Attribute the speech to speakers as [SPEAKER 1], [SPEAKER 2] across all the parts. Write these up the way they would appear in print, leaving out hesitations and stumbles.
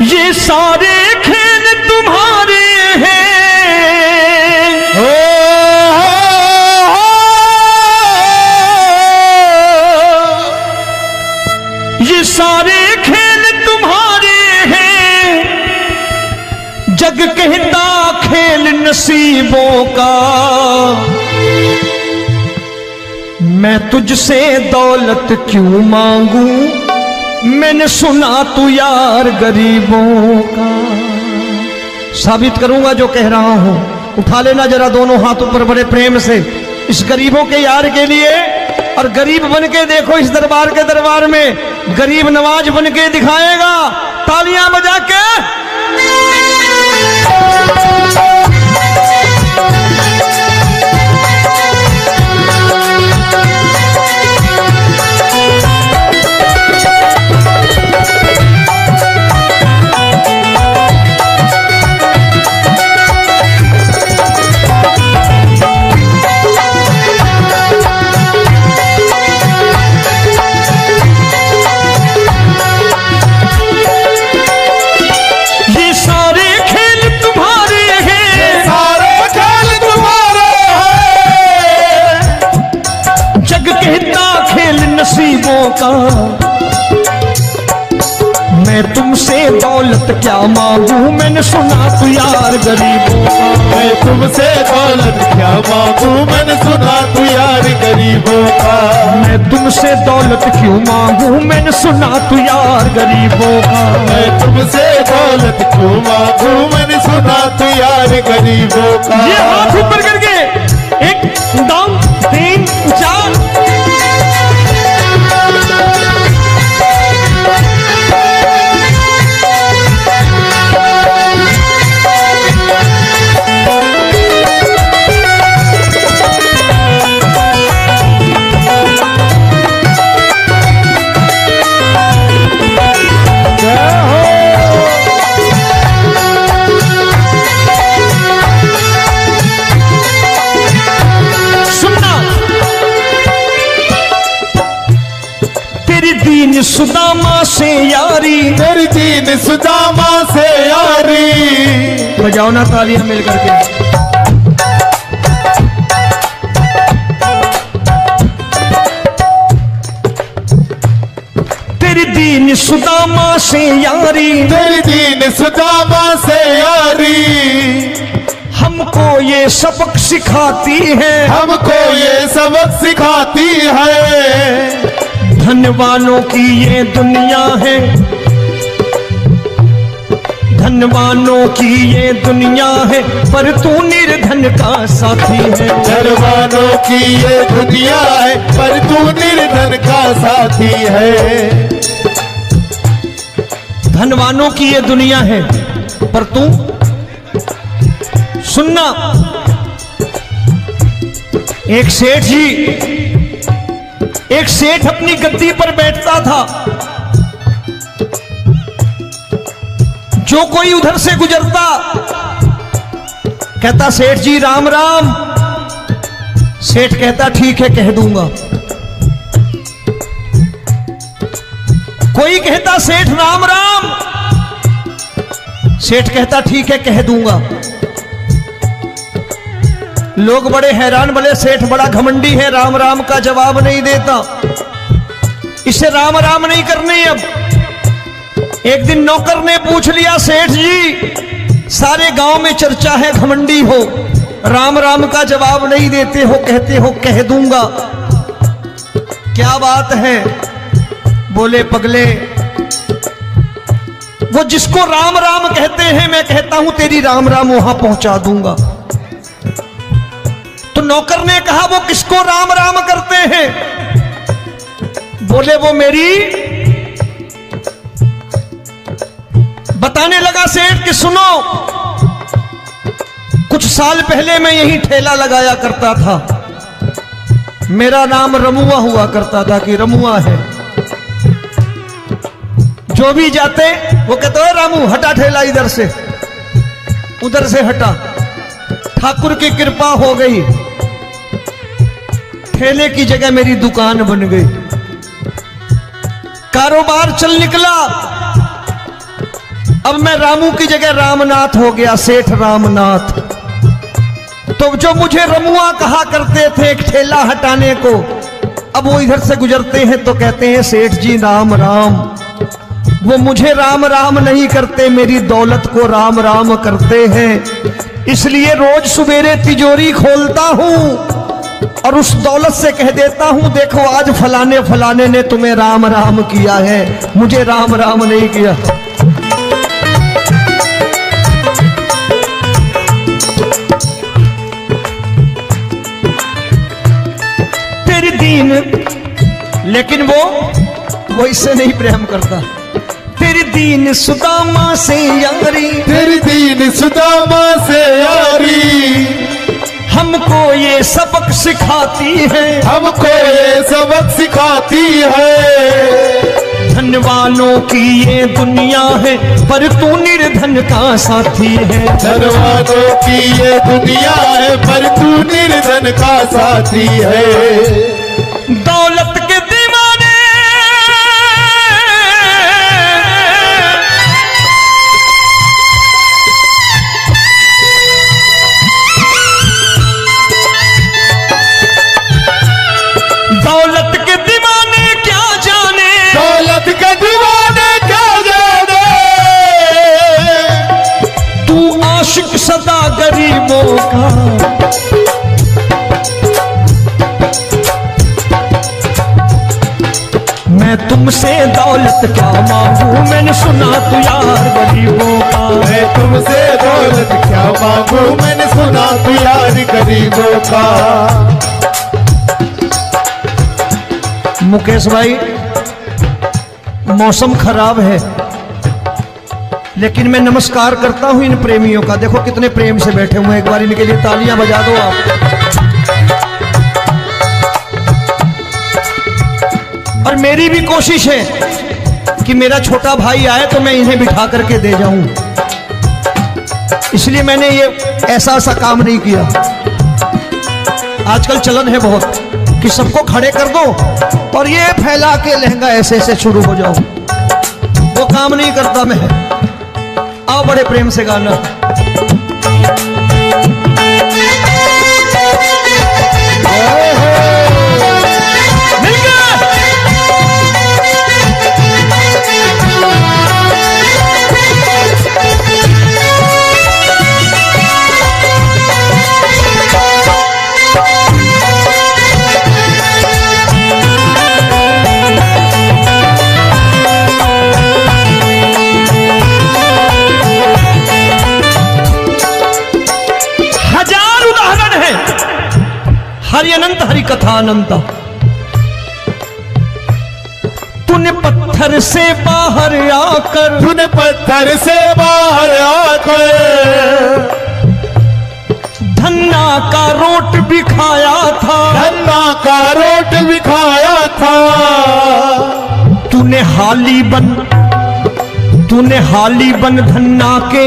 [SPEAKER 1] ये सारे खेल तुम्हारे हैं, ये सारे खेल तुम्हारे हैं, जग कहता खेल नसीबों का। मैं तुझसे दौलत क्यों मांगू, मैंने सुना तू यार गरीबों का। साबित करूंगा जो कह रहा हूं। उठा लेना जरा दोनों हाथ ऊपर बड़े प्रेम से इस गरीबों के यार के लिए, और गरीब बन के देखो इस दरबार के दरबार में गरीब नवाज बन के दिखाएगा, तालियां बजा के। नसीबों का मैं तुमसे दौलत क्या मांगू, मैंने सुना तू यार गरीबों का।
[SPEAKER 2] मैं तुमसे दौलत क्या मांगू, मैंने सुना तू यार गरीबों का।
[SPEAKER 1] मैं तुमसे दौलत क्यों मांगू, मैंने सुना तू यार गरीबों का।
[SPEAKER 2] मैं तुमसे दौलत क्यों मांगू, मैंने सुना तू यार गरीबों का।
[SPEAKER 1] ये हाथ ऊपर करके 1 2 3 4। दीन सुदामा से यारी,
[SPEAKER 2] तेरी दीन सुदामा से यारी।
[SPEAKER 1] बजाओ ना तालियां मिल करके। तेरी दीन सुदामा से यारी,
[SPEAKER 2] तेरी दीन सुदामा से यारी।
[SPEAKER 1] हमको ये सबक सिखाती है,
[SPEAKER 2] हमको ये सबक सिखाती है।
[SPEAKER 1] धनवानों की ये दुनिया है, धनवानों की ये दुनिया है, पर तू निर्धन का साथी है।
[SPEAKER 2] धनवानों की ये दुनिया है, पर तू निर्धन का साथी है।
[SPEAKER 1] धनवानों की ये दुनिया है, पर तू सुनना। एक सेठ अपनी गद्दी पर बैठता था। जो कोई उधर से गुजरता कहता सेठ जी राम राम। सेठ कहता ठीक है कह दूंगा। कोई कहता सेठ राम राम। सेठ कहता ठीक है कह दूंगा। लोग बड़े हैरान, बोले सेठ बड़ा घमंडी है, राम राम का जवाब नहीं देता, इसे राम राम नहीं करने। अब एक दिन नौकर ने पूछ लिया सेठ जी सारे गांव में चर्चा है घमंडी हो, राम राम का जवाब नहीं देते हो, कहते हो कह दूंगा, क्या बात है? बोले पगले वो जिसको राम राम कहते हैं मैं कहता हूं तेरी राम राम वहां पहुंचा दूंगा। तो नौकर ने कहा वो किसको राम राम करते हैं? बोले वो मेरी। बताने लगा सेठ कि सुनो, कुछ साल पहले मैं यही ठेला लगाया करता था, मेरा नाम रमुआ हुआ करता था कि रमुआ है। जो भी जाते वो कहते हो रामू हटा ठेला इधर से, उधर से हटा। ठाकुर की कृपा हो गई, ठेले की जगह मेरी दुकान बन गई, कारोबार चल निकला। अब मैं रामू की जगह रामनाथ हो गया, सेठ रामनाथ। तो जो मुझे रमुआ कहा करते थे एक ठेला हटाने को, अब वो इधर से गुजरते हैं तो कहते हैं सेठ जी राम राम। वो मुझे राम राम नहीं करते, मेरी दौलत को राम राम करते हैं। इसलिए रोज सवेरे तिजोरी खोलता हूं और उस दौलत से कह देता हूं, देखो आज फलाने फलाने ने तुम्हें राम राम किया है, मुझे राम राम नहीं किया। तेरी दीन, लेकिन वो इससे नहीं प्रेम करता। तेरी दीन सुदामा से यारी,
[SPEAKER 2] तेरी दीन सुदामा से यारी,
[SPEAKER 1] हमको ये सबक सिखाती है,
[SPEAKER 2] हमको ये सबक सिखाती है।
[SPEAKER 1] धन वालों की ये दुनिया है, पर तू निर्धन का साथी है।
[SPEAKER 2] धन वालों की ये दुनिया है, पर तू निर्धन का साथी है।
[SPEAKER 1] दौलत के दीवाने दौलत के दीवाने क्या जाने,
[SPEAKER 2] दौलत के दीवाने क्या जाने।
[SPEAKER 1] तू आशिक सदा गरीबों का। मैं तुमसे दौलत क्या मांगू, मैंने सुना तू यार गरीबों का।
[SPEAKER 2] मैं तुमसे दौलत क्या मांगू, मैंने सुना तू यार गरीबों का।
[SPEAKER 1] मुकेश भाई, मौसम खराब है, लेकिन मैं नमस्कार करता हूं इन प्रेमियों का। देखो कितने प्रेम से बैठे हुए हैं, एक बार इनके लिए तालियां बजा दो आप। और मेरी भी कोशिश है कि मेरा छोटा भाई आए तो मैं इन्हें बिठा करके दे जाऊं, इसलिए मैंने ये ऐसा काम नहीं किया। आजकल चलन है बहुत कि सबको खड़े कर दो और ये फैला के लहंगा ऐसे ऐसे शुरू हो जाओ, वो काम नहीं करता मैं। आओ बड़े प्रेम से गाना। हरि अनंत हरि कथा अनंत। तूने पत्थर से बाहर आकर,
[SPEAKER 2] तूने पत्थर से बाहर आकर
[SPEAKER 1] धन्ना का रोट भी खाया था,
[SPEAKER 2] धन्ना का रोट भी खाया था।
[SPEAKER 1] तूने हाली बन धन्ना के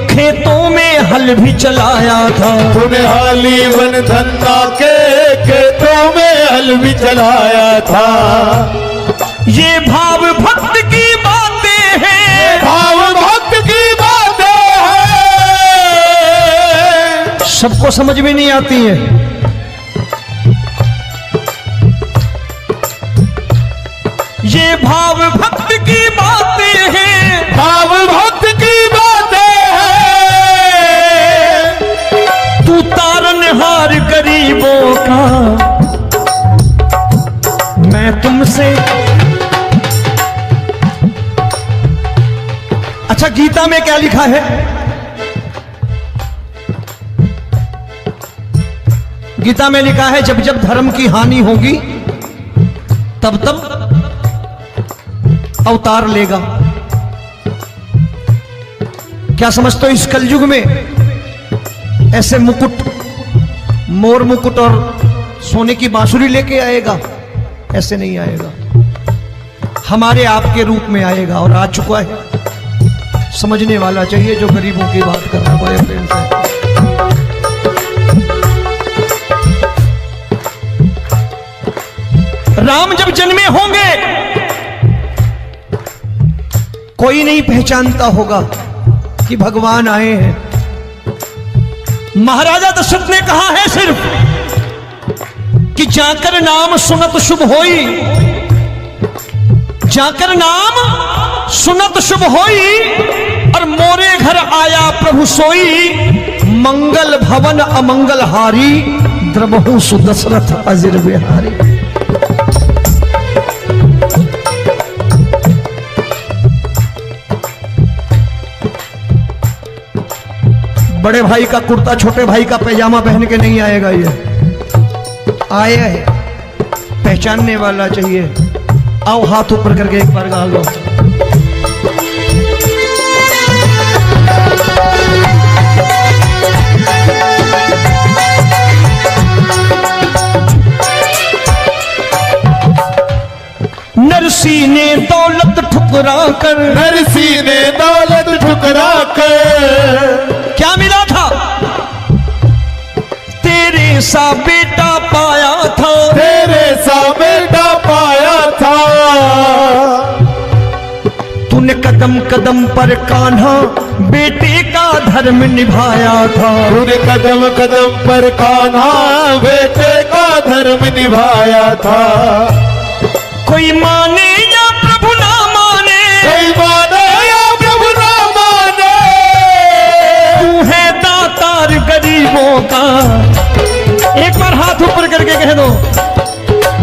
[SPEAKER 1] खेतों में हल भी चलाया था।
[SPEAKER 2] तूने हाली बन धन्ना के खेतों में हल भी चलाया था।
[SPEAKER 1] ये भाव भक्त की बातें हैं,
[SPEAKER 2] भाव भक्त की बातें हैं,
[SPEAKER 1] सबको समझ में नहीं आती है। ये भाव भक्त की बातें हैं,
[SPEAKER 2] भाव भक्त की बातें हैं।
[SPEAKER 1] तू तारनहार गरीबों का, मैं तुमसे। अच्छा, गीता में क्या लिखा है? गीता में लिखा है जब जब धर्म की हानि होगी तब तब अवतार लेगा। क्या समझते हो, इस कलयुग में ऐसे मुकुट, मोर मुकुट और सोने की बांसुरी लेके आएगा? ऐसे नहीं आएगा, हमारे आपके रूप में आएगा और आ चुका है। समझने वाला चाहिए जो गरीबों की बात कर रहा है बड़े प्रेम से। राम जब जन्मे होंगे कोई नहीं पहचानता होगा, कि भगवान आए हैं। महाराजा दशरथ ने कहा है सिर्फ कि जाकर नाम सुनत शुभ होई, जाकर नाम सुनत शुभ होई, और मोरे घर आया प्रभु सोई, मंगल भवन अमंगल हारी, द्रबहु सुदशरथ अजिर बिहारी। बड़े भाई का कुर्ता छोटे भाई का पैजामा पहन के नहीं आएगा, ये आए है पहचानने वाला चाहिए। आओ हाथ ऊपर करके एक बार गा लो। नरसी ने दौलत ठुकरा कर,
[SPEAKER 2] नरसी ने दौलत ठुकरा कर,
[SPEAKER 1] क्या मिला था? तेरे सा बेटा पाया था,
[SPEAKER 2] तेरे सा बेटा पाया था।
[SPEAKER 1] तूने कदम कदम पर कान्हा बेटे का धर्म निभाया था,
[SPEAKER 2] तूने कदम कदम पर कान्हा बेटे का धर्म निभाया था।
[SPEAKER 1] कोई माने या प्रभु ना माने,
[SPEAKER 2] कोई माने या प्रभु ना माने,
[SPEAKER 1] तू है दातार गरीबों का। एक बार हाथ ऊपर करके कह दो,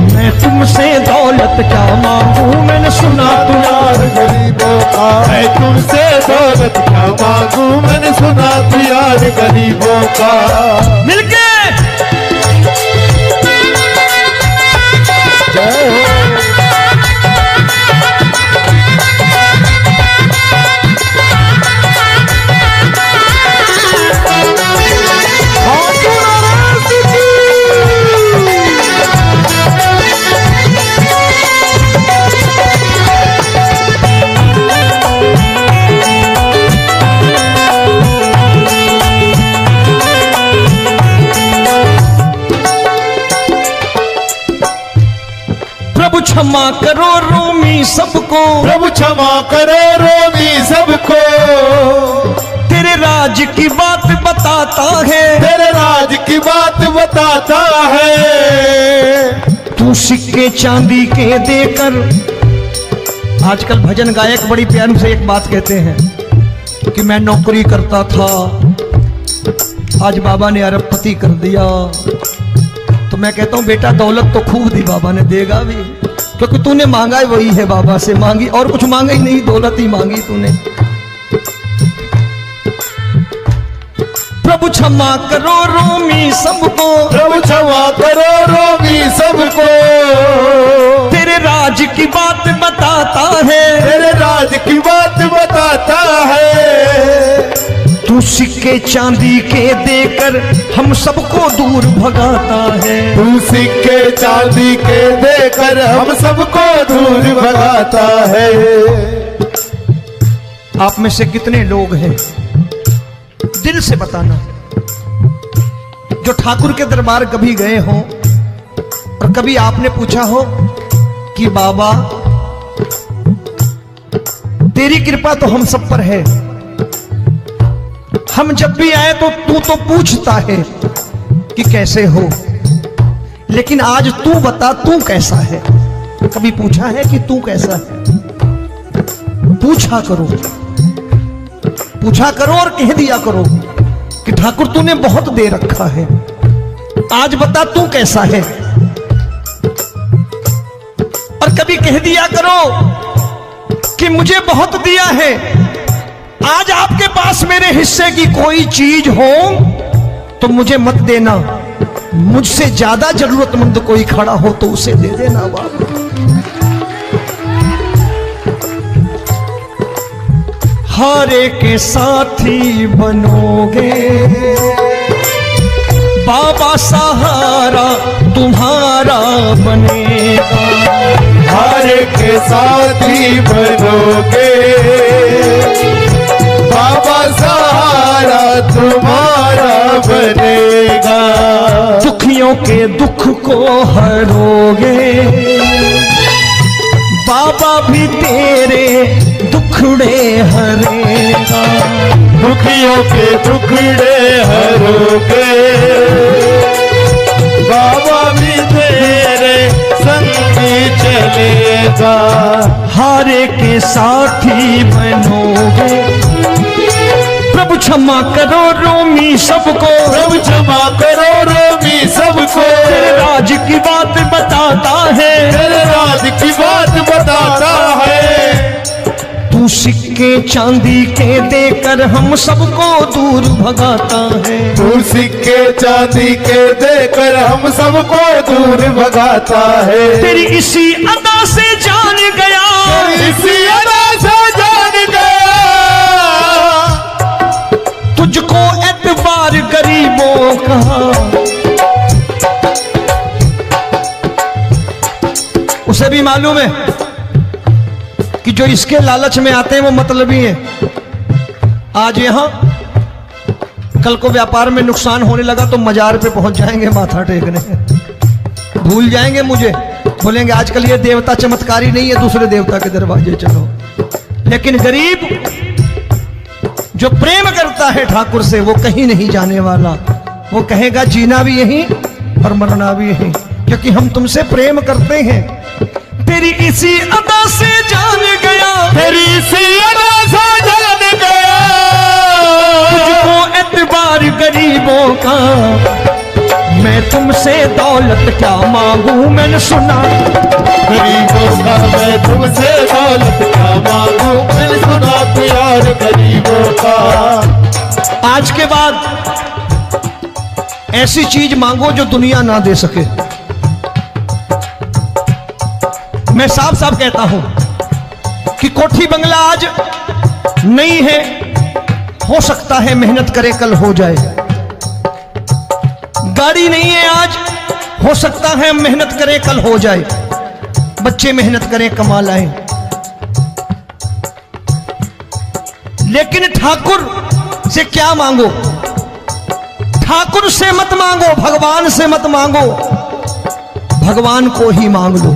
[SPEAKER 1] मैं तुमसे दौलत क्या मांगू, मैंने सुना तू यार
[SPEAKER 2] गरीबों का। मैं तुमसे दौलत क्या मांगू, मैंने सुना तू यार गरीबों का।
[SPEAKER 1] मिलके
[SPEAKER 2] जय हो।
[SPEAKER 1] प्रभु क्षमा करो रोमी सबको,
[SPEAKER 2] प्रभु क्षमा करो रोमी सबको।
[SPEAKER 1] तेरे राज की बात बताता है,
[SPEAKER 2] तेरे राज की बात बताता है।
[SPEAKER 1] तू सिक्के चांदी के देकर। आजकल भजन गायक बड़ी प्यार से एक बात कहते हैं कि मैं नौकरी करता था, आज बाबा ने अरबपति कर दिया। तो मैं कहता हूं बेटा दौलत तो खूब दी बाबा ने, देगा भी, क्योंकि तूने मांगा ही वही है बाबा से, मांगी और कुछ मांगा ही नहीं, दौलत ही मांगी तूने। प्रभु क्षमा करो रोमी सबको,
[SPEAKER 2] प्रभु क्षमा करो रोमी सबको।
[SPEAKER 1] तेरे राज की बात बताता है,
[SPEAKER 2] तेरे राज की बात बताता है।
[SPEAKER 1] तू सिक्के चांदी के देकर हम सबको दूर भगाता है।
[SPEAKER 2] तू सिक्के चांदी के देकर हम सबको दूर भगाता है।
[SPEAKER 1] आप में से कितने लोग हैं, दिल से बताना, जो ठाकुर के दरबार कभी गए हो और कभी आपने पूछा हो कि बाबा तेरी कृपा तो हम सब पर है, हम जब भी आए तो तू तो पूछता है कि कैसे हो, लेकिन आज तू बता तू कैसा है। कभी पूछा है कि तू कैसा है? पूछा करो, पूछा करो और कह दिया करो कि ठाकुर तूने बहुत दे रखा है, आज बता तू कैसा है। और कभी कह दिया करो कि मुझे बहुत दिया है, आज आपके पास मेरे हिस्से की कोई चीज हो तो मुझे मत देना, मुझसे ज्यादा जरूरतमंद कोई खड़ा हो तो उसे दे देना बाबा। हारे के साथी बनोगे बाबा, सहारा तुम्हारा बनेगा।
[SPEAKER 2] हारे के साथी बनोगे बाबा, सहारा तुम्हारा बनेगा।
[SPEAKER 1] दुखियों के दुख को हरोगे बाबा, भी तेरे दुखड़े हरेगा।
[SPEAKER 2] के टुकड़े हरोगे, बाबा भी तेरे संगी चलेगा।
[SPEAKER 1] हारे के साथी बनोगे, प्रभु क्षमा करो रोमी सबको,
[SPEAKER 2] प्रभु क्षमा करो रोमी सबको।
[SPEAKER 1] तेरे राज की बात बताता है,
[SPEAKER 2] तेरे राज की बात बताता है।
[SPEAKER 1] तू सिक्के चांदी के देकर हम सबको दूर भगाता है।
[SPEAKER 2] तू सिक्के चांदी के देकर हम सबको दूर भगाता है।
[SPEAKER 1] तेरी इसी अदा से जान गया,
[SPEAKER 2] इसी अदा से जान गया,
[SPEAKER 1] तुझको एतबार गरीबों का। उसे भी मालूम है कि जो इसके लालच में आते हैं वो मतलबी हैं। आज यहां कल को व्यापार में नुकसान होने लगा तो मजार पे पहुंच जाएंगे माथा टेकने, भूल जाएंगे मुझे, बोलेंगे आजकल ये देवता चमत्कारी नहीं है, दूसरे देवता के दरवाजे चलो। लेकिन गरीब जो प्रेम करता है ठाकुर से वो कहीं नहीं जाने वाला, वो कहेगा जीना भी यहीं और मरना भी यहीं, क्योंकि हम तुमसे प्रेम करते हैं। तेरी इसी अदा से जान गया,
[SPEAKER 2] तेरी इसी अदा से जान गया,
[SPEAKER 1] तुझको एतबार गरीबों का। मैं तुमसे दौलत क्या मांगू, मैंने सुना
[SPEAKER 2] गरीबों का। मैं तुमसे दौलत क्या मांगू, मैंने सुना प्यार गरीबों का।
[SPEAKER 1] आज के बाद ऐसी चीज मांगो जो दुनिया ना दे सके। मैं साफ साफ कहता हूं कि कोठी बंगला आज नहीं है, हो सकता है मेहनत करे कल हो जाए। गाड़ी नहीं है आज, हो सकता है मेहनत करें कल हो जाए। बच्चे मेहनत करें कमा लाएं, लेकिन ठाकुर से क्या मांगो? ठाकुर से मत मांगो, भगवान से मत मांगो, भगवान को ही मांग लो।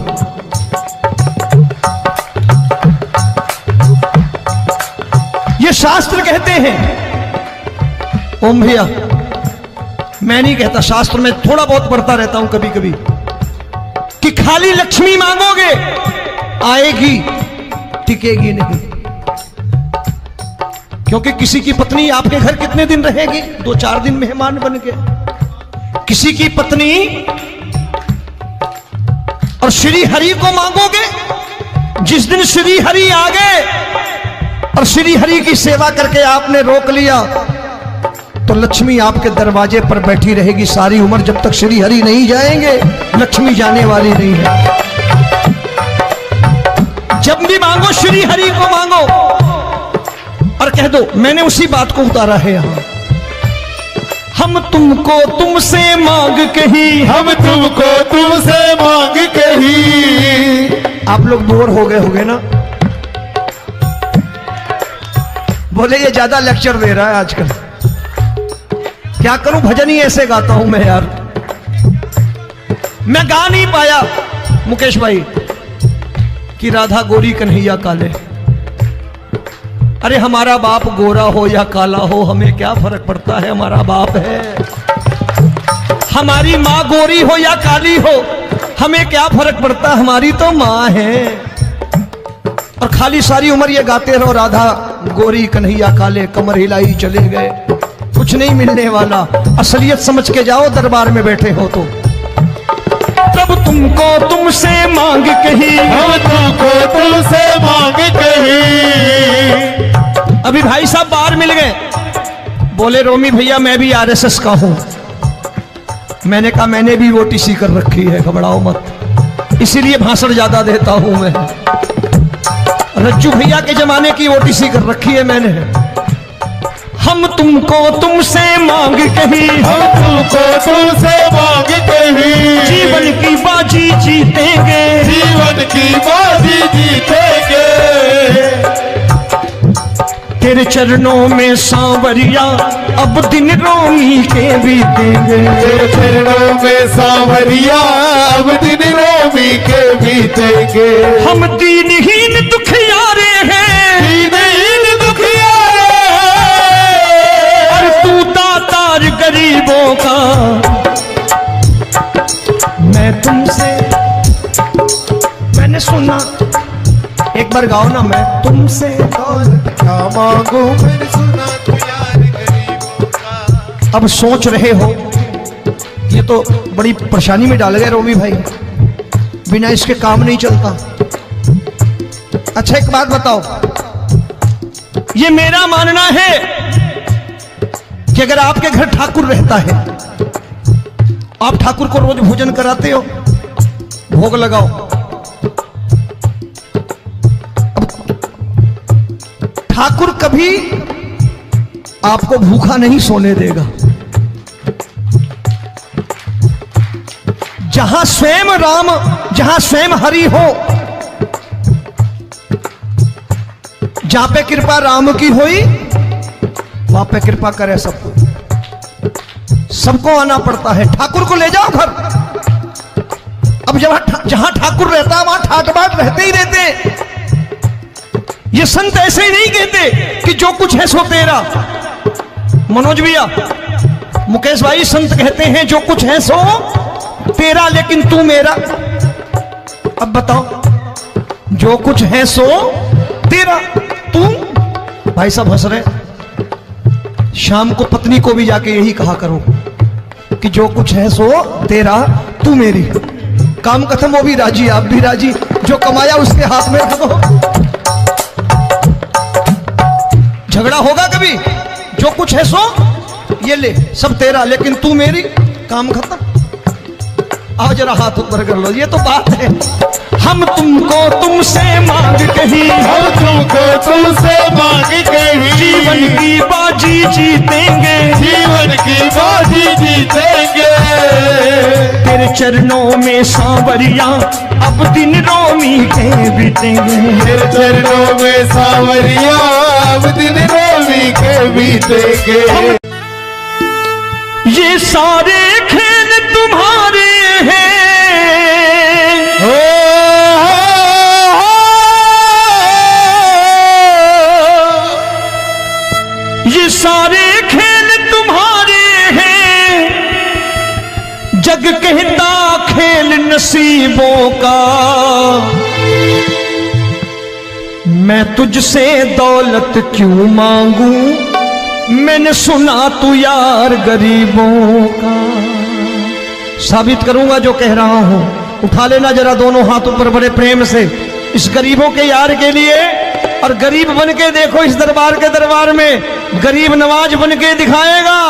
[SPEAKER 1] ये शास्त्र कहते हैं, ओम भैया मैं नहीं कहता, शास्त्र में थोड़ा बहुत पढ़ता रहता हूं कभी कभी, कि खाली लक्ष्मी मांगोगे आएगी, टिकेगी नहीं। क्योंकि किसी की पत्नी आपके घर कितने दिन रहेगी? 2-4 दिन मेहमान बन के। किसी की पत्नी और श्री हरि को मांगोगे, जिस दिन श्री हरि आ गए और श्री हरि की सेवा करके आपने रोक लिया तो लक्ष्मी आपके दरवाजे पर बैठी रहेगी सारी उम्र। जब तक श्री हरि नहीं जाएंगे लक्ष्मी जाने वाली नहीं है। जब भी मांगो श्री हरि को मांगो और कह दो मैंने उसी बात को उतारा है यहां, हम तुमको तुमसे मांग कही,
[SPEAKER 2] हम तुमको तुमसे मांग कही।
[SPEAKER 1] आप लोग बोर हो गए होंगे ना, बोले ये ज्यादा लेक्चर दे रहा है आजकल। क्या करूं, भजन ही ऐसे गाता हूं मैं यार। मैं गा नहीं पाया मुकेश भाई कि राधा गोरी कन्हैया काले। अरे हमारा बाप गोरा हो या काला हो हमें क्या फर्क पड़ता है, हमारा बाप है। हमारी माँ गोरी हो या काली हो हमें क्या फर्क पड़ता, हमारी तो माँ है। और खाली सारी उम्र ये गाते रहो राधा गोरी कन्हैया काले, कमर हिलाई चले गए, कुछ नहीं मिलने वाला। असलियत समझ के जाओ दरबार में बैठे हो तो। तब तुमको तुमसे मांग कही,
[SPEAKER 2] हम तुमको तुमसे मांग कही।
[SPEAKER 1] अभी भाई साहब बाहर मिल गए, बोले रोमी भैया मैं भी आरएसएस का हूं। मैंने कहा मैंने भी ओटीसी कर रखी है, घबराओ मत, इसीलिए भाषण ज्यादा देता हूं मैं। रज्जू भैया के जमाने की ओटीसी कर रखी है मैंने। हम तुमको तुमसे मांग कही,
[SPEAKER 2] हम तुमको तुमसे मांग कही।
[SPEAKER 1] जीवन की बाजी जीतेंगे,
[SPEAKER 2] जीवन की बाजी जीतेंगे।
[SPEAKER 1] तेरे चरणों में सांवरिया अब दिन रोमी के बीतेंगे।
[SPEAKER 2] तेरे चरणों में सांवरिया अब दिन रोमी के बीतेंगे।
[SPEAKER 1] हम दीनहीन दुखियारे हैं,
[SPEAKER 2] दीनहीन दुखियारे हैं।
[SPEAKER 1] एक बार गाओ ना, मैं तुमसे
[SPEAKER 2] दौलत क्या मांगू मैंने सुना तू यार गरीबों का।
[SPEAKER 1] अब सोच रहे हो ये तो बड़ी परेशानी में डाल गए रोमी भाई, बिना इसके काम नहीं चलता। अच्छा एक बात बताओ, ये मेरा मानना है कि अगर आपके घर ठाकुर रहता है, आप ठाकुर को रोज भोजन कराते हो, भोग लगाओ, अब ठाकुर कभी आपको भूखा नहीं सोने देगा। जहां स्वयं राम, जहां स्वयं हरि हो, जहां पे कृपा राम की हुई वहां पे कृपा करे सबको, सबको आना पड़ता है। ठाकुर को ले जाओ घर। अब जहां ठाकुर रहता है वहां ठाट बाट रहते ही रहते। ये संत ऐसे ही नहीं कहते कि जो कुछ है सो तेरा। मनोज भैया, मुकेश भाई, संत कहते हैं जो कुछ है सो तेरा लेकिन तू मेरा। अब बताओ, जो कुछ है सो तेरा, तू। भाई साहब हंस रहे। शाम को पत्नी को भी जाके यही कहा करो कि जो कुछ है सो तेरा, तू मेरी। काम खत्म, वो भी राजी, आप भी राजी। जो कमाया उसके हाथ में रख दो। झगड़ा होगा कभी? जो कुछ है सो ये ले, सब तेरा लेकिन तू मेरी। काम खत्म। आओ जरा हाथ ऊपर कर लो, ये तो बात है। हम तुमको तुमसे मांग कहीं,
[SPEAKER 2] हम तुमको तुमसे मांग कहीं,
[SPEAKER 1] जीवन की बाजी जीतेंगे,
[SPEAKER 2] जीवन की बाजी जीतेंगे।
[SPEAKER 1] तेरे चरणों में सांवरिया अब दिन रोमी के बीतेंगे।
[SPEAKER 2] तेरे चरणों में सांवरिया अब दिन रोमी के बीतेंगे।
[SPEAKER 1] ये सारे खेल तुम्हारे हैं, ये सारे खेल तुम्हारे हैं। जग कहता खेल नसीबों का, मैं तुझसे दौलत क्यों मांगू, मैंने सुना तू यार गरीबों का। साबित करूंगा जो कह रहा हूं। उठा लेना जरा दोनों हाथ ऊपर बड़े प्रेम से इस गरीबों के यार के लिए। और गरीब बन के देखो इस दरबार के दरबार में, गरीब नवाज बन के दिखाएगा,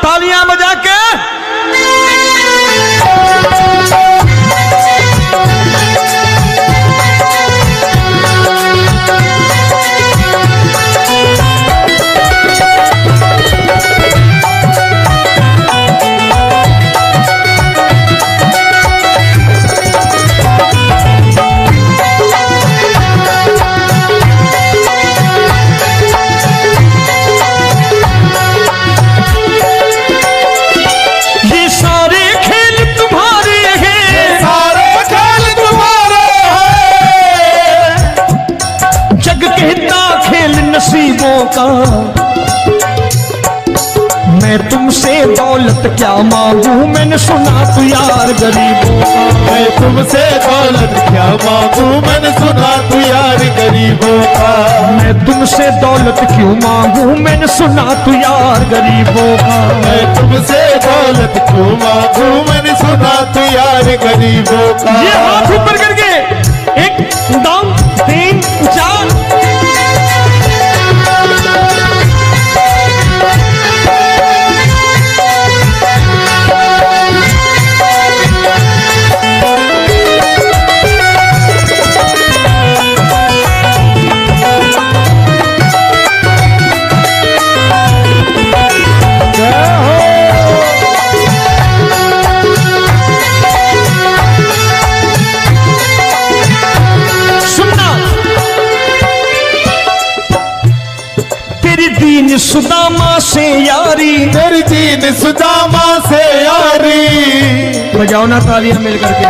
[SPEAKER 1] तालियां बजा के। नसीबों का, मैं तुमसे दौलत क्या मांगू, मैंने सुना तू यार गरीबों का।
[SPEAKER 2] मैं तुमसे दौलत क्या मांगू, मैंने सुना तू यार गरीबों का।
[SPEAKER 1] मैं तुमसे दौलत क्यों मांगू, मैंने सुना तू यार गरीबों का।
[SPEAKER 2] मैं तुमसे दौलत क्यों मांगू, मैंने सुना तू यार गरीबों का।
[SPEAKER 1] ये हाथ ऊपर करके 1 2 3 4। दीन सुदामा से यारी,
[SPEAKER 2] तेरी दीन सुदामा से यारी।
[SPEAKER 1] बजाओ ना तालियां मिल करके।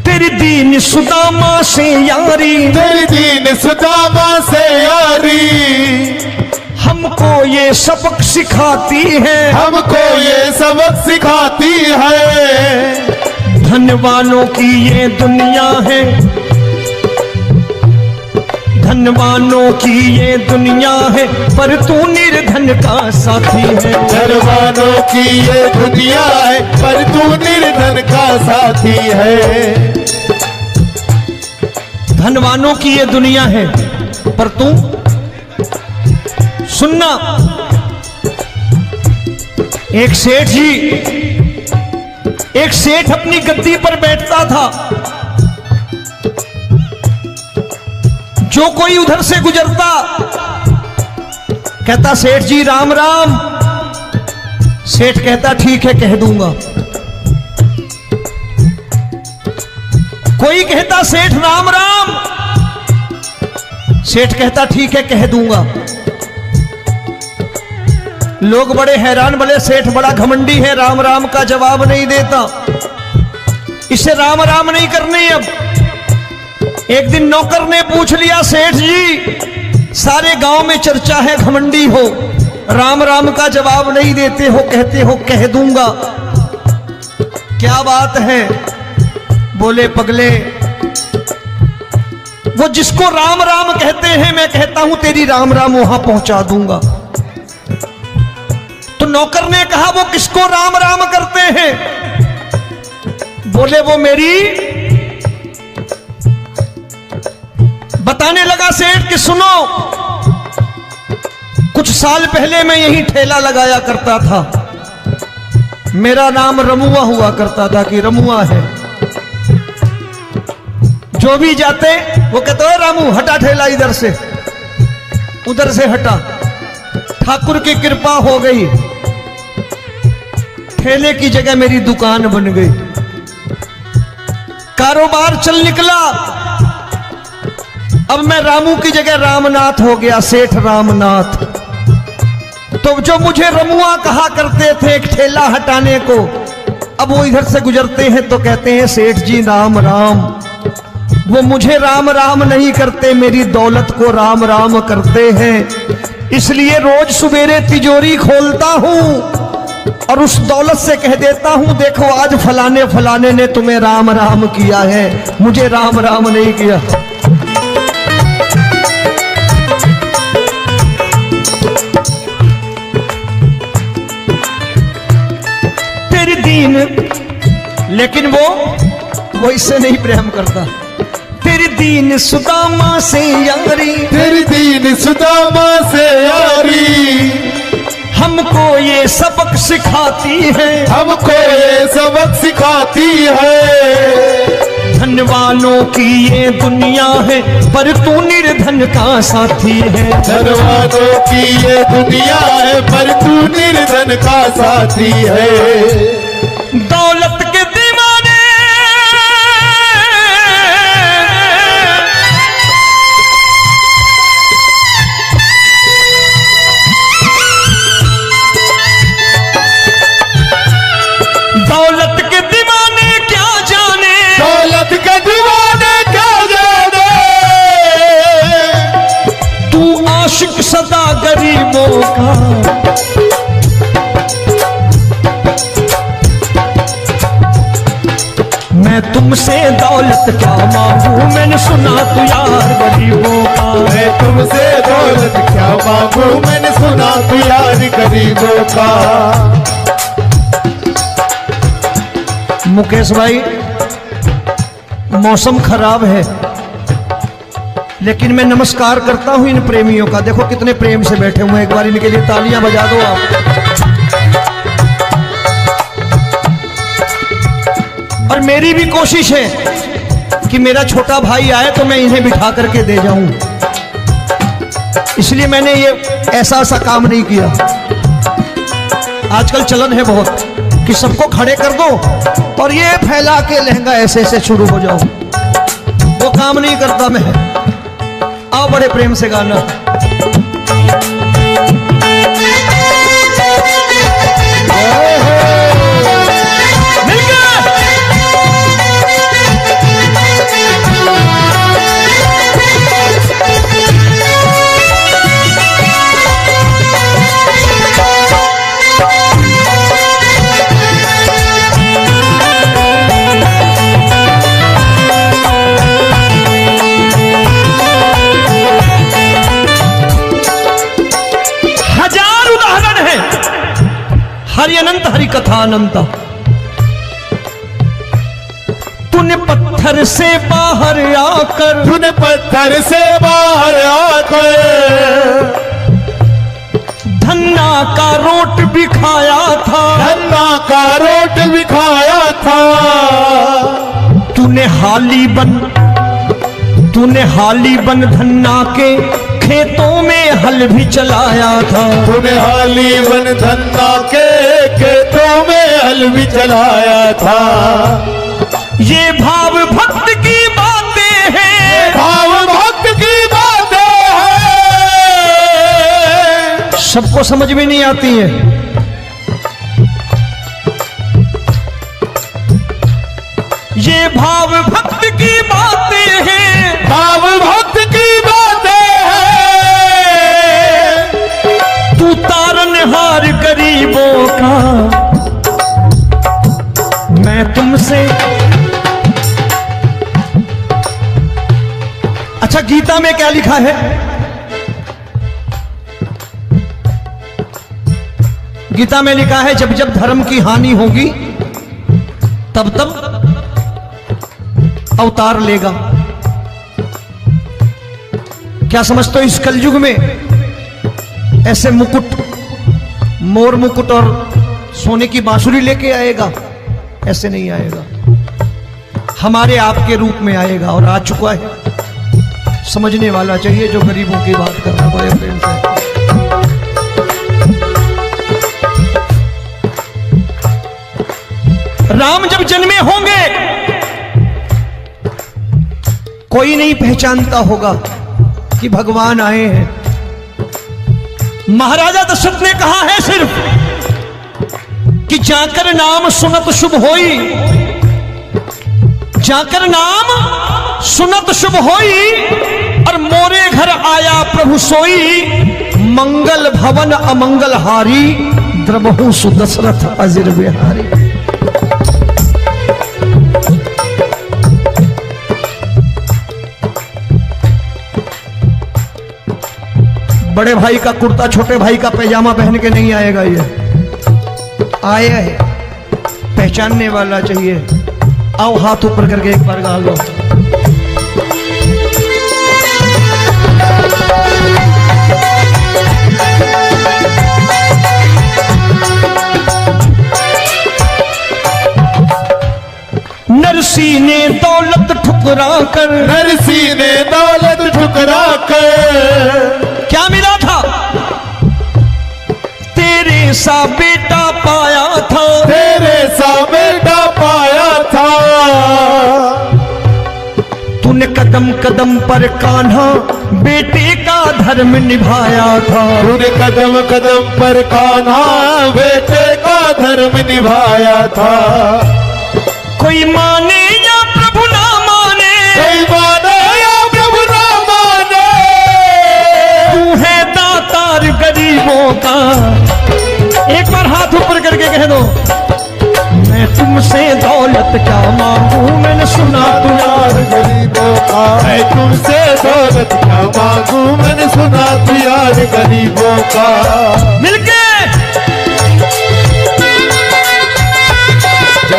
[SPEAKER 1] तेरी दीन सुदामा से यारी,
[SPEAKER 2] तेरी दीन सुदामा से यारी।
[SPEAKER 1] हम हमको ये सबक सिखाती है,
[SPEAKER 2] हमको ये सबक सिखाती है।
[SPEAKER 1] धनवानों की ये दुनिया है, धनवानों की ये दुनिया है, पर तू निर्धन का साथी है।
[SPEAKER 2] धनवानों की ये दुनिया है, पर तू निर्धन का साथी है।
[SPEAKER 1] धनवानों की ये दुनिया है, पर तू सुनना। एक सेठ जी, एक सेठ अपनी गद्दी पर बैठता था। जो कोई उधर से गुजरता कहता सेठ जी राम राम। सेठ कहता ठीक है कह दूंगा। कोई कहता सेठ राम राम। सेठ कहता ठीक है कह दूंगा। लोग बड़े हैरान, बोले सेठ बड़ा घमंडी है, राम राम का जवाब नहीं देता, इसे राम राम नहीं करने। अब एक दिन नौकर ने पूछ लिया सेठ जी सारे गांव में चर्चा है घमंडी हो, राम राम का जवाब नहीं देते हो, कहते हो कह दूंगा, क्या बात है? बोले पगले वो जिसको राम राम कहते हैं मैं कहता हूं तेरी राम राम वहां पहुंचा दूंगा। तो नौकर ने कहा वो किसको राम राम करते हैं? बोले वो मेरी। बताने लगा सेठ कि सुनो, कुछ साल पहले मैं यही ठेला लगाया करता था, मेरा नाम रमुआ हुआ करता था कि रमुआ है। जो भी जाते वो कहते हो रामू हटा ठेला इधर से, उधर से हटा। ठाकुर की कृपा हो गई, ठेले की जगह मेरी दुकान बन गई, कारोबार चल निकला। अब मैं रामू की जगह रामनाथ हो गया, सेठ रामनाथ। तो जो मुझे रमुआ कहा करते थे एक ठेला हटाने को, अब वो इधर से गुजरते हैं तो कहते हैं सेठ जी राम राम। वो मुझे राम राम नहीं करते, मेरी दौलत को राम राम करते हैं। इसलिए रोज सवेरे तिजोरी खोलता हूं और उस दौलत से कह देता हूं देखो आज फलाने फलाने ने तुम्हें राम राम किया है, मुझे राम राम नहीं किया। तेरी दीन, लेकिन वो इससे नहीं प्रेम करता। तेरी दीन सुदामा से यारी,
[SPEAKER 2] तेरी दीन सुदामा से यारी,
[SPEAKER 1] हमको ये सबक सिखाती है,
[SPEAKER 2] हमको ये सबक सिखाती है।
[SPEAKER 1] धनवानों की ये दुनिया है, पर तू निर्धन का साथी है।
[SPEAKER 2] धनवानों की ये दुनिया है, पर तू निर्धन का साथी है।
[SPEAKER 1] दौलत के दीवाने दौलत के दीवाने क्या जाने,
[SPEAKER 2] दौलत के दीवाने क्या जाने,
[SPEAKER 1] तू आशिक सदा गरीबों का। मैं तुमसे दौलत क्या मांगू, मैंने सुना तू यार गरीबों का।
[SPEAKER 2] मैं तुमसे दौलत क्या मांगू, मैंने सुना तू यार गरीबों का।
[SPEAKER 1] मुकेश भाई मौसम खराब है, लेकिन मैं नमस्कार करता हूं इन प्रेमियों का। देखो कितने प्रेम से बैठे हुए हैं, एक बार इनके लिए तालियां बजा दो आप। और मेरी भी कोशिश है कि मेरा छोटा भाई आए तो मैं इन्हें बिठा करके दे जाऊं, इसलिए मैंने ये ऐसा काम नहीं किया। आजकल चलन है बहुत कि सबको खड़े कर दो और ये फैला के लहंगा ऐसे ऐसे शुरू हो जाओ, वो काम नहीं करता मैं। आओ बड़े प्रेम से गाना। कथा अनंता। तूने पत्थर से बाहर आकर,
[SPEAKER 2] तूने पत्थर से बाहर आकर
[SPEAKER 1] धन्ना का रोट भी खाया था,
[SPEAKER 2] धन्ना का रोट भी खाया था।
[SPEAKER 1] तूने हाली बन धन्ना के खेतों में हल भी चलाया था।
[SPEAKER 2] तूने हाली बन धन्ना के खेतों में हल भी चलाया था।
[SPEAKER 1] ये भाव भक्त की बातें हैं,
[SPEAKER 2] भाव भक्त की बातें हैं।
[SPEAKER 1] सबको समझ में नहीं आती है। ये भाव भक्त की बातें हैं,
[SPEAKER 2] भाव भक्त की बातें हैं।
[SPEAKER 1] तू तारनहार गरीबों का, मैं तुमसे। अच्छा, गीता में क्या लिखा है? गीता में लिखा है जब जब धर्म की हानि होगी तब तब अवतार लेगा। क्या समझते हो इस कलयुग में ऐसे मुकुट, मोर मुकुट और सोने की बांसुरी लेके आएगा? ऐसे नहीं आएगा, हमारे आपके रूप में आएगा और आ चुका है। समझने वाला चाहिए जो गरीबों की बात कर रहा बड़े प्रेम से। राम जब जन्मे होंगे कोई नहीं पहचानता होगा कि भगवान आए हैं। महाराजा दशरथ ने कहा है सिर्फ कि जाकर नाम सुनत शुभ होई, जाकर नाम सुनत शुभ होई, और मोरे घर आया प्रभु सोई, मंगल भवन अमंगल हारी, द्रबहु सुदशरथ अजिर बिहारी। बड़े भाई का कुर्ता छोटे भाई का पैजामा पहन के नहीं आएगा, ये आया है, पहचानने वाला चाहिए। आओ हाथ ऊपर करके एक बार गा लो। नरसी ने दौलत ठुकरा कर,
[SPEAKER 2] नरसी ने दौलत ठुकरा कर
[SPEAKER 1] क्या मिला था? तेरे सा बेटा पाया था,
[SPEAKER 2] तेरे सा बेटा पाया था।
[SPEAKER 1] तूने कदम कदम पर कान्हा बेटे का धर्म निभाया था।
[SPEAKER 2] तूने कदम कदम पर कान्हा बेटे का धर्म निभाया था।
[SPEAKER 1] कोई माने या प्रभु ना माने,
[SPEAKER 2] कोई माने या प्रभु ना माने,
[SPEAKER 1] तू है दातार गरीबों का। एक बार हाथ ऊपर करके कह दो, मैं तुमसे दौलत क्या मांगू, मैंने सुना तू यार
[SPEAKER 2] गरीबों का। मैं तुमसे दौलत क्या मांगू, मैंने सुना तू यार गरीबों का।
[SPEAKER 1] मिलके
[SPEAKER 2] जय हो।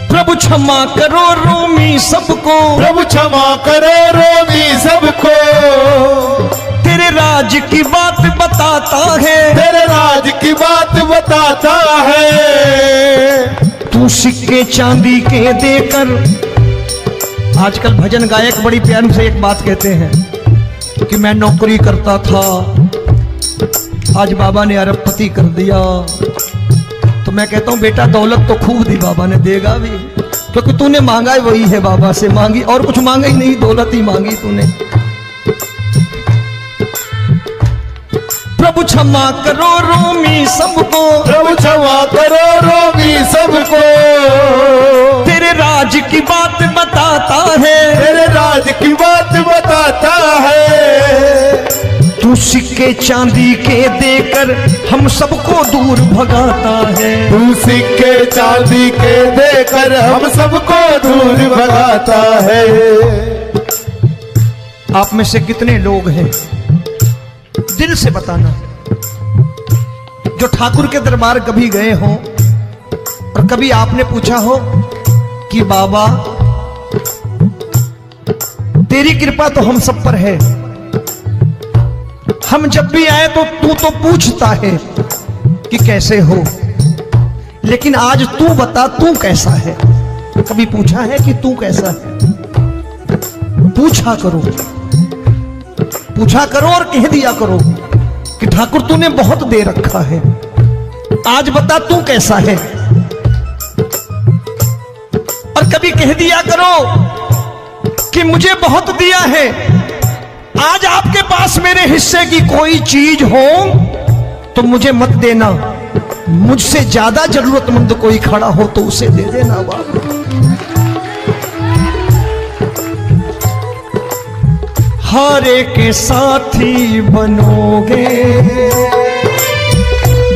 [SPEAKER 1] प्रभु क्षमा करो रोमी सबको,
[SPEAKER 2] प्रभु क्षमा करो रोमी सबको।
[SPEAKER 1] तेरे राज की बात बताता है,
[SPEAKER 2] तेरे राज की बात बताता है।
[SPEAKER 1] तू सिक्के चांदी के देकर। आजकल भजन गायक बड़ी प्यार से एक बात कहते हैं कि मैं नौकरी करता था, आज बाबा ने अरबपति कर दिया। तो मैं कहता हूं बेटा दौलत तो खूब दी बाबा ने, देगा भी, क्योंकि तूने मांगा है वही है बाबा से मांगी, और कुछ मांगा ही नहीं, दौलत ही मांगी तूने। प्रभु क्षमा करो रोमी सबको,
[SPEAKER 2] प्रभु क्षमा करो रोमी सबको।
[SPEAKER 1] तेरे राज की बात बताता है,
[SPEAKER 2] तेरे राज की बात बताता है।
[SPEAKER 1] तू सिक्के चांदी के देकर हम सबको दूर भगाता है।
[SPEAKER 2] तू सिक्के चांदी के देकर हम सबको दूर भगाता है।
[SPEAKER 1] आप में से कितने लोग हैं, दिल से बताना, जो ठाकुर के दरबार कभी गए हो और कभी आपने पूछा हो कि बाबा तेरी कृपा तो हम सब पर है, हम जब भी आए तो तू तो पूछता है कि कैसे हो, लेकिन आज तू बता तू कैसा है। कभी पूछा है कि तू कैसा है? पूछा करो, पूछा करो और कह दिया करो कि ठाकुर तूने बहुत दे रखा है, आज बता तू कैसा है। और कभी कह दिया करो कि मुझे बहुत दिया है, आज आपके पास मेरे हिस्से की कोई चीज हो तो मुझे मत देना, मुझसे ज्यादा जरूरतमंद कोई खड़ा हो तो उसे दे देना बाबा। हारे के साथी बनोगे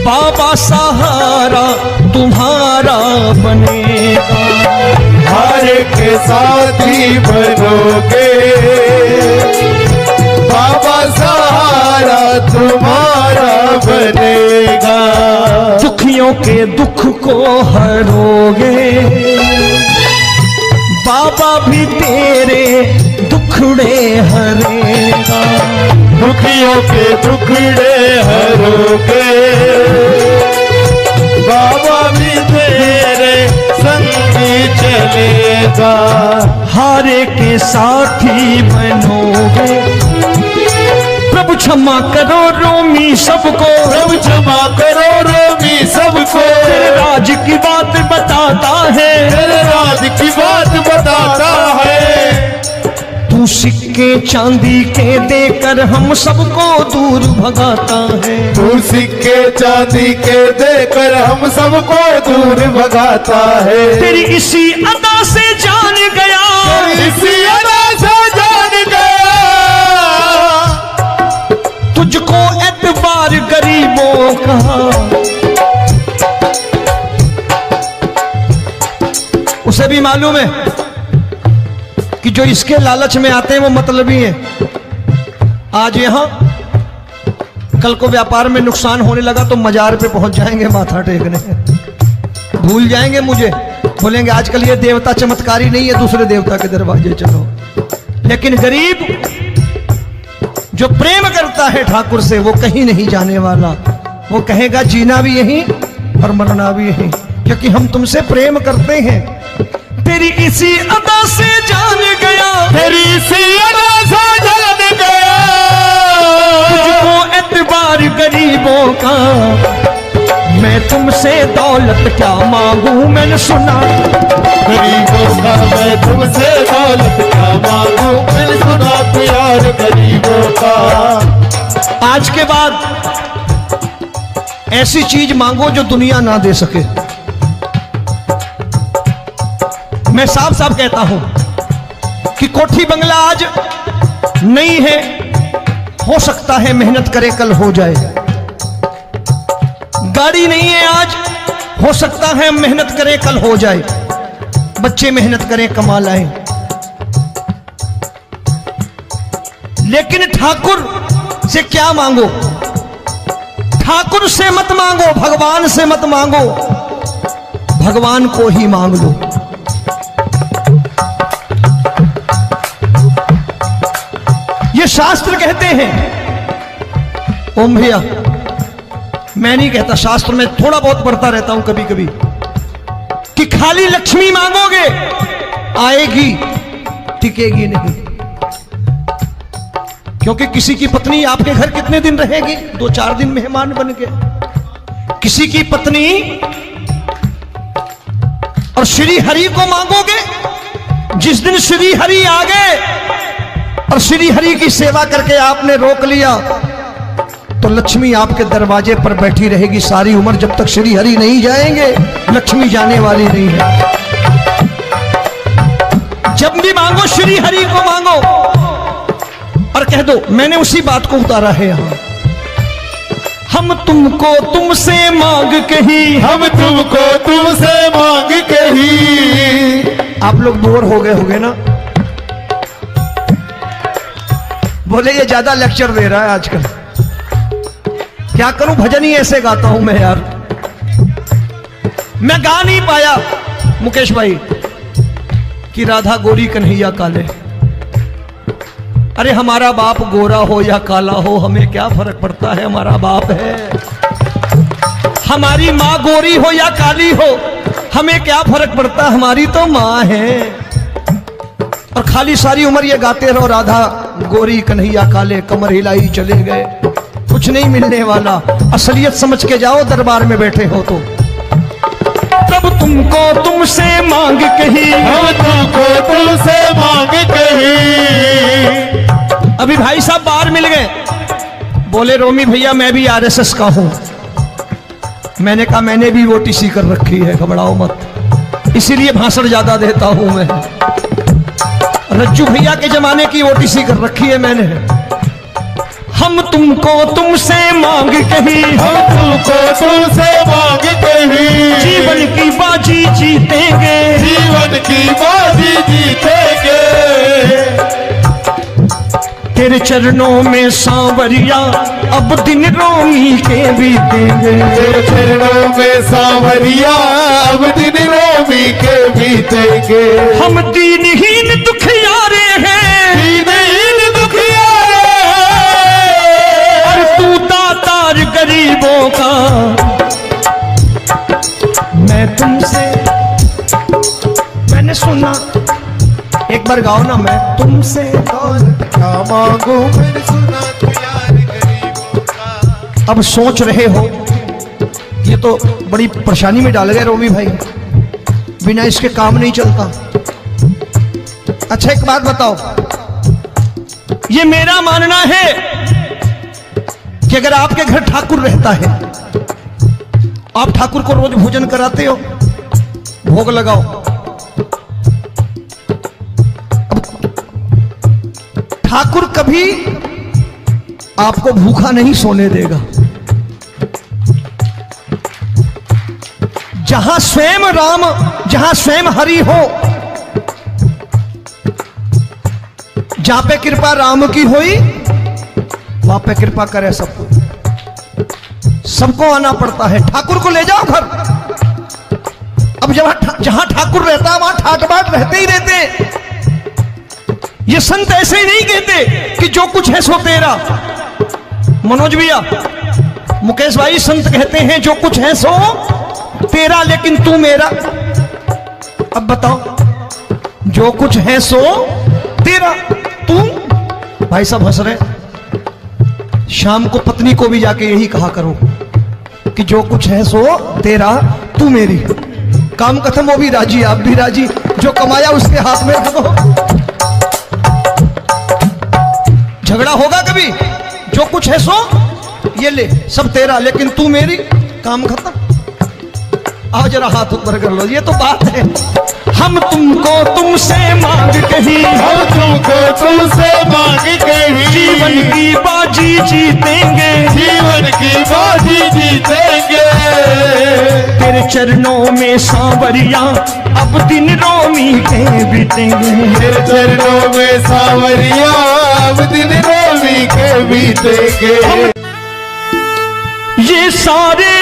[SPEAKER 1] बाबा, सहारा तुम्हारा बनेगा।
[SPEAKER 2] हारे के साथी बनोगे बाबा, सहारा तुम्हारा बनेगा।
[SPEAKER 1] दुखियों के दुख को हरोगे बाबा, भी तेरे दुखड़े हरेगा।
[SPEAKER 2] दुखियों के दुखड़े हरोगे बाबा, भी तेरे संगी चलेगा।
[SPEAKER 1] हारे के साथी बनोगे, प्रभु क्षमा करो रोमी सबको,
[SPEAKER 2] प्रभु क्षमा करो रोमी सबको।
[SPEAKER 1] तेरे राज की बात बताता है,
[SPEAKER 2] तेरे राज की बात बताता है।
[SPEAKER 1] तू सिक्के चांदी के देकर हम सबको दूर भगाता है।
[SPEAKER 2] तू सिक्के चांदी के देकर हम सबको दूर भगाता है।
[SPEAKER 1] तेरी इसी अदा से जान गया,
[SPEAKER 2] इसी अदा से जान गया,
[SPEAKER 1] तुझको एतबार गरीबों का। उसे भी मालूम है कि जो इसके लालच में आते हैं वो मतलबी हैं। आज यहां कल को व्यापार में नुकसान होने लगा तो मजार पे पहुंच जाएंगे माथा टेकने, भूल जाएंगे मुझे, बोलेंगे आजकल ये देवता चमत्कारी नहीं है, दूसरे देवता के दरवाजे चलो। लेकिन गरीब जो प्रेम करता है ठाकुर से वो कहीं नहीं जाने वाला, वो कहेगा जीना भी यहीं और मरना भी यहीं, क्योंकि हम तुमसे प्रेम करते हैं। तेरी इसी अदा से जान गया,
[SPEAKER 2] तेरी इसी अदा से जान गया,
[SPEAKER 1] तुझको एतबार गरीबों का। मैं तुमसे दौलत क्या मांगू, मैंने सुना
[SPEAKER 2] गरीबों का। मैं तुमसे दौलत क्या मांगू, मैंने सुना प्यार गरीबों का।
[SPEAKER 1] आज के बाद ऐसी चीज मांगो जो दुनिया ना दे सके। मैं साफ साफ कहता हूं कि कोठी बंगला आज नहीं है, हो सकता है मेहनत करे कल हो जाए। गाड़ी नहीं है आज, हो सकता है मेहनत करे कल हो जाए। बच्चे मेहनत करें कमा लाएं, लेकिन ठाकुर से क्या मांगो? ठाकुर से मत मांगो, भगवान से मत मांगो, भगवान को ही मांग लो। ये शास्त्र कहते हैं। ओम भैया, मैं नहीं कहता, शास्त्र में थोड़ा बहुत पढ़ता रहता हूं कभी कभी, कि खाली लक्ष्मी मांगोगे आएगी, टिकेगी नहीं। क्योंकि किसी की पत्नी आपके घर कितने दिन रहेगी? 2-4 दिन मेहमान बन के। किसी की पत्नी और श्री हरि को मांगोगे, जिस दिन श्री हरि आ गए और श्री हरि की सेवा करके आपने रोक लिया, तो लक्ष्मी आपके दरवाजे पर बैठी रहेगी सारी उम्र, जब तक श्री हरि नहीं जाएंगे लक्ष्मी जाने वाली नहीं है। जब भी मांगो श्री हरि को मांगो और कह दो मैंने उसी बात को उतारा है यहां। हम तुमको तुमसे मांग कही,
[SPEAKER 2] हम तुमको तुमसे मांग कही।
[SPEAKER 1] आप लोग बोर हो गए होंगे ना, बोले ये ज्यादा लेक्चर दे रहा है आजकल। क्या करूं, भजन ही ऐसे गाता हूं मैं यार। मैं गा नहीं पाया मुकेश भाई कि राधा गोरी कन्हैया काले। अरे हमारा बाप गोरा हो या काला हो हमें क्या फर्क पड़ता है, हमारा बाप है। हमारी माँ गोरी हो या काली हो हमें क्या फर्क पड़ता, हमारी तो माँ है। और खाली सारी उम्र ये गाते रहो राधा गोरी कन्हैया काले, कमर हिलाई चले गए, कुछ नहीं मिलने वाला। असलियत समझ के जाओ दरबार में बैठे हो तो। तब तुमको तुमसे मांग कही,
[SPEAKER 2] हम तुमको तुमसे मांग कही।
[SPEAKER 1] अभी भाई साहब बाहर मिल गए, बोले रोमी भैया मैं भी आरएसएस का हूं। मैंने कहा मैंने भी ओटीसी कर रखी है, घबराओ मत, इसीलिए भाषण ज्यादा देता हूं मैं। रज्जू भैया के जमाने की ओटीसी कर रखी है मैंने। हम तुमको तुमसे मांग कही,
[SPEAKER 2] हम तुमको तुमसे मांग कही।
[SPEAKER 1] जीवन की बाजी जीतेंगे,
[SPEAKER 2] जीवन की बाजी जीतेंगे।
[SPEAKER 1] तेरे चरणों में सांवरिया अब दिन रोमी के बीतेंगे।
[SPEAKER 2] तेरे चरणों में सांवरिया अब दिन रोमी के बीतेंगे।
[SPEAKER 1] हम दीनहीन दुखियारे हैं,
[SPEAKER 2] दीनहीन दुखियारे
[SPEAKER 1] और तू दातार गरीबों का। मैं तुमसे, मैंने सुना, एक बार गाओ ना, मैं तुमसे
[SPEAKER 2] क्या मांगू मैंने सुना तू यार गरीबों का।
[SPEAKER 1] अब सोच रहे हो ये तो बड़ी परेशानी में डाल गए रोमी भाई, बिना इसके काम नहीं चलता। अच्छा एक बात बताओ, ये मेरा मानना है कि अगर आपके घर ठाकुर रहता है, आप ठाकुर को रोज भोजन कराते हो, भोग लगाओ, ठाकुर कभी आपको भूखा नहीं सोने देगा। जहां स्वयं राम, जहां स्वयं हरि हो, जहां पे कृपा राम की हुई वहां पे कृपा करे सबको। सबको आना पड़ता है, ठाकुर को ले जाओ घर। अब जहां ठाकुर रहता है वहां ठाट बाट रहते ही रहते। ये संत ऐसे ही नहीं कहते कि जो कुछ है सो तेरा। मनोज भैया, मुकेश भाई, संत कहते हैं जो कुछ है सो तेरा लेकिन तू मेरा। अब बताओ, जो कुछ है सो तेरा, तू। भाई साहब हंस रहे। शाम को पत्नी को भी जाके यही कहा करो कि जो कुछ है सो तेरा, तू मेरी। काम खत्म, वो भी राजी, आप भी राजी, जो कमाया उसके हाथ में रख दो। झगड़ा होगा कभी, जो कुछ है सो ये ले, सब तेरा लेकिन तू मेरी, काम खत्म। आओ जरा हाथ ऊपर कर लो, ये तो बात है। हम तुमको तुमसे मांग कही,
[SPEAKER 2] हम तुमको तुमसे मांग कही।
[SPEAKER 1] जीवन की बाजी जीतेंगे,
[SPEAKER 2] जीवन की बाजी जीतेंगे।
[SPEAKER 1] तेरे चरणों में सांवरिया अब दिन रोमी के बीतेंगे।
[SPEAKER 2] तेरे चरणों में सांवरिया अब दिन रोमी के बीतेंगे।
[SPEAKER 1] ये सारे